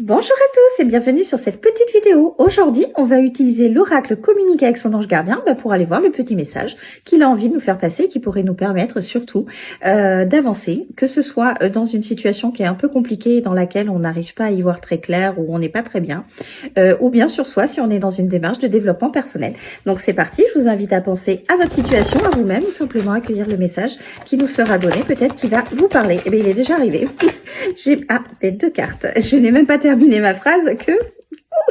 Bonjour à tous et bienvenue sur cette petite vidéo. Aujourd'hui, on va utiliser l'oracle communiquer avec son ange gardien pour aller voir le petit message qu'il a envie de nous faire passer, qui pourrait nous permettre surtout d'avancer, que ce soit dans une situation qui est un peu compliquée, dans laquelle on n'arrive pas à y voir très clair ou on n'est pas très bien, ou bien sur soi si on est dans une démarche de développement personnel. Donc c'est parti, je vous invite à penser à votre situation, à vous-même, ou simplement accueillir le message qui nous sera donné, peut-être qu'il va vous parler. Eh bien, il est déjà arrivé. J'ai deux cartes. Je n'ai même pas terminé ma phrase que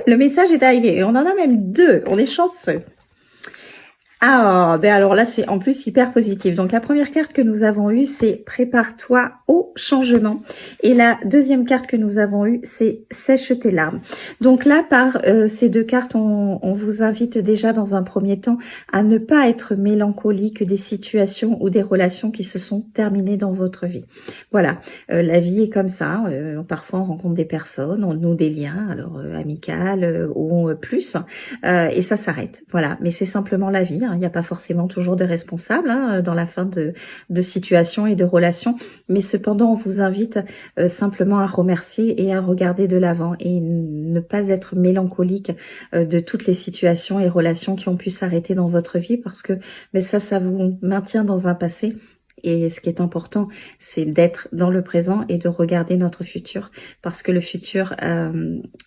le message est arrivé. Et on en a même deux. On est chanceux. Ah, ben alors là, c'est en plus hyper positif. Donc, la première carte que nous avons eue, c'est « Prépare-toi au changement ». Et la deuxième carte que nous avons eue, c'est « Sèche tes larmes ». Donc là, par ces deux cartes, on vous invite déjà dans un premier temps à ne pas être mélancolique des situations ou des relations qui se sont terminées dans votre vie. Voilà, la vie est comme ça. Parfois, on rencontre des personnes, on noue des liens, alors amicales ou plus, et ça s'arrête. Voilà, mais c'est simplement la vie. Il n'y a pas forcément toujours de responsable dans la fin de situations et de relations, mais cependant on vous invite simplement à remercier et à regarder de l'avant et ne pas être mélancolique de toutes les situations et relations qui ont pu s'arrêter dans votre vie, parce que ça vous maintient dans un passé. Et ce qui est important, c'est d'être dans le présent et de regarder notre futur, parce que le futur,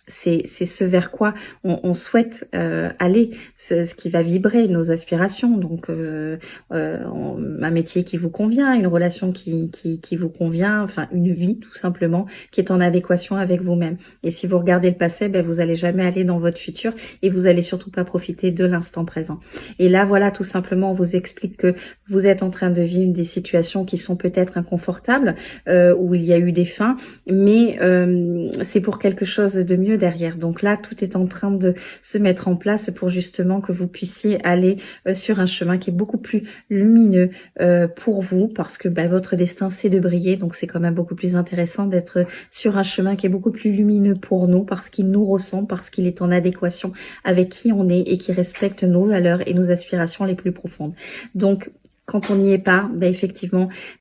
c'est ce vers quoi on souhaite aller, ce qui va vibrer nos aspirations. Donc, un métier qui vous convient, une relation qui vous convient, enfin une vie tout simplement qui est en adéquation avec vous-même. Et si vous regardez le passé, vous n'allez jamais aller dans votre futur et vous allez surtout pas profiter de l'instant présent. Et là, voilà, tout simplement, on vous explique que vous êtes en train de vivre des situations qui sont peut-être inconfortables, où il y a eu des fins, mais c'est pour quelque chose de mieux derrière. Donc là, tout est en train de se mettre en place pour justement que vous puissiez aller sur un chemin qui est beaucoup plus lumineux pour vous, parce que votre destin, c'est de briller. Donc c'est quand même beaucoup plus intéressant d'être sur un chemin qui est beaucoup plus lumineux pour nous, parce qu'il nous ressemble, parce qu'il est en adéquation avec qui on est et qui respecte nos valeurs et nos aspirations les plus profondes. Donc, quand on n'y est pas, effectivement,